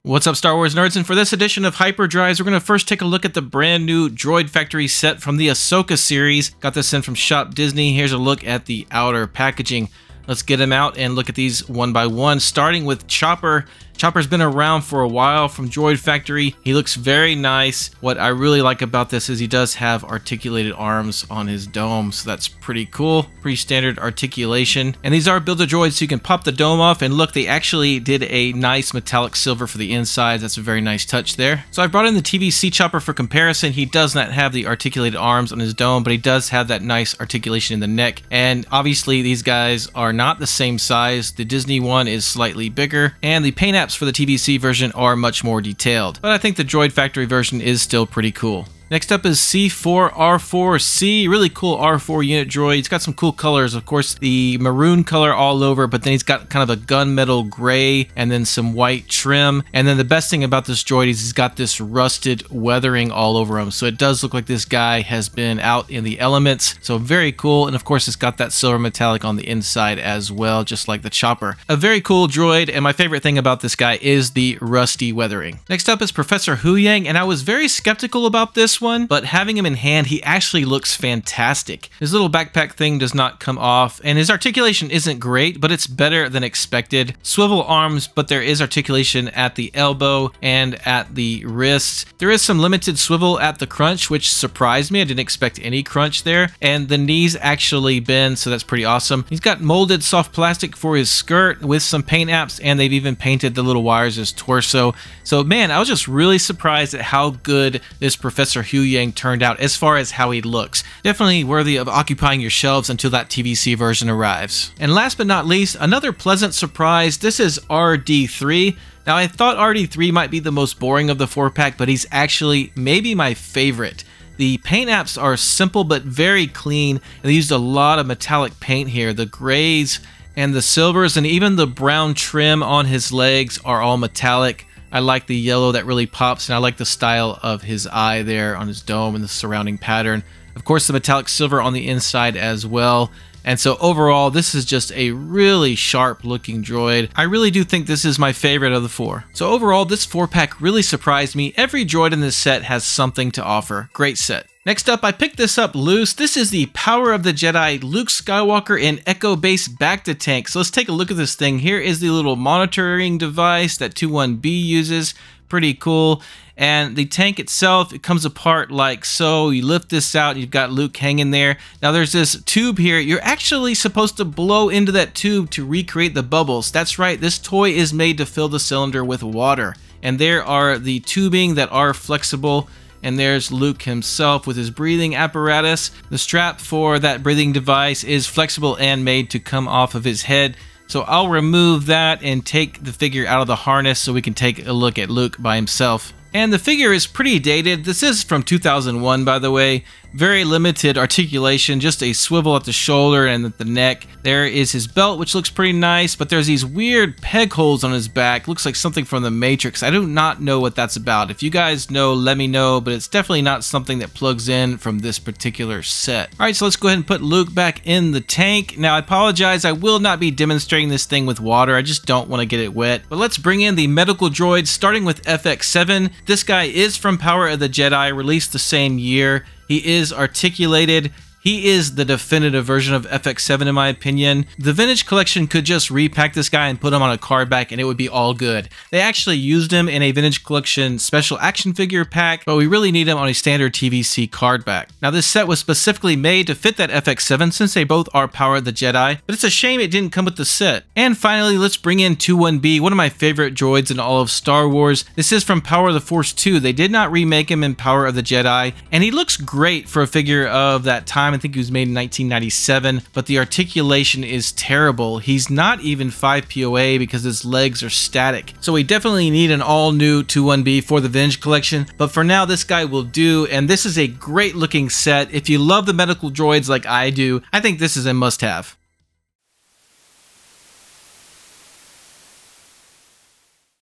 What's up, Star Wars nerds? And for this edition of Hyperdrives, we're going to first take a look at the brand new Droid Factory set from the Ahsoka series. Got this in from Shop Disney. Here's a look at the outer packaging. Let's get them out and look at these one by one, starting with Chopper. Chopper's been around for a while from Droid Factory. He looks very nice. What I really like about this is he does have articulated arms on his dome, so that's pretty cool. Pretty standard articulation. And these are Build-A-Droids, so you can pop the dome off, and look, they actually did a nice metallic silver for the inside. That's a very nice touch there. So I brought in the TVC Chopper for comparison. He does not have the articulated arms on his dome, but he does have that nice articulation in the neck. And obviously these guys are not the same size. The Disney one is slightly bigger, and the paint apps for the TVC version are much more detailed. But I think the Droid Factory version is still pretty cool. Next up is C4R4C, really cool R4 unit droid. He's got some cool colors, of course, the maroon color all over, but then he's got kind of a gunmetal gray and then some white trim. And then the best thing about this droid is he's got this rusted weathering all over him. So it does look like this guy has been out in the elements. So very cool. And of course, it's got that silver metallic on the inside as well, just like the Chopper. A very cool droid, and my favorite thing about this guy is the rusty weathering. Next up is Professor Huyang, and I was very skeptical about this one, but having him in hand, he actually looks fantastic. His little backpack thing does not come off, and his articulation isn't great, but it's better than expected. Swivel arms, but there is articulation at the elbow and at the wrist. There is some limited swivel at the crunch, which surprised me. I didn't expect any crunch there, and the knees actually bend, so that's pretty awesome. He's got molded soft plastic for his skirt with some paint apps, and they've even painted the little wires as torso. So man, I was just really surprised at how good this Professor Huyang turned out as far as how he looks. Definitely worthy of occupying your shelves until that TVC version arrives. And last but not least, another pleasant surprise. This is RD3. Now I thought RD3 might be the most boring of the 4-pack, but he's actually maybe my favorite. The paint apps are simple but very clean, and they used a lot of metallic paint here. The grays and the silvers and even the brown trim on his legs are all metallic. I like the yellow that really pops, and I like the style of his eye there on his dome and the surrounding pattern. Of course, the metallic silver on the inside as well. And so overall, this is just a really sharp looking droid. I really do think this is my favorite of the 4. So overall, this 4-pack really surprised me. Every droid in this set has something to offer. Great set. Next up, I picked this up loose. This is the Power of the Jedi Luke Skywalker in Echo-based Bacta Tank. So let's take a look at this thing. Here is the little monitoring device that 21B uses. Pretty cool. And the tank itself, it comes apart like so. You lift this out, you've got Luke hanging there. Now there's this tube here. You're actually supposed to blow into that tube to recreate the bubbles. That's right, this toy is made to fill the cylinder with water. And there are the tubing that are flexible. And there's Luke himself with his breathing apparatus. The strap for that breathing device is flexible and made to come off of his head. So I'll remove that and take the figure out of the harness so we can take a look at Luke by himself. And the figure is pretty dated. This is from 2001, by the way. Very limited articulation, just a swivel at the shoulder and at the neck. There is his belt, which looks pretty nice, but there's these weird peg holes on his back. Looks like something from the Matrix. I do not know what that's about. If you guys know, let me know, but it's definitely not something that plugs in from this particular set. All right, so let's go ahead and put Luke back in the tank. Now, I apologize. I will not be demonstrating this thing with water. I just don't want to get it wet. But let's bring in the medical droids, starting with FX7. This guy is from Power of the Jedi, released the same year. He is articulated. He is the definitive version of FX7 in my opinion. The Vintage Collection could just repack this guy and put him on a card back and it would be all good. They actually used him in a Vintage Collection special action figure pack, but we really need him on a standard TVC card back. Now this set was specifically made to fit that FX7 since they both are Power of the Jedi, but it's a shame it didn't come with the set. And finally, let's bring in 21B, one of my favorite droids in all of Star Wars. This is from Power of the Force 2. They did not remake him in Power of the Jedi, and he looks great for a figure of that time. I think he was made in 1997, but the articulation is terrible. He's not even 5 POA because his legs are static. So we definitely need an all-new 21B for the Vintage Collection, but for now this guy will do, and this is a great looking set. If you love the medical droids like I do, I think this is a must-have.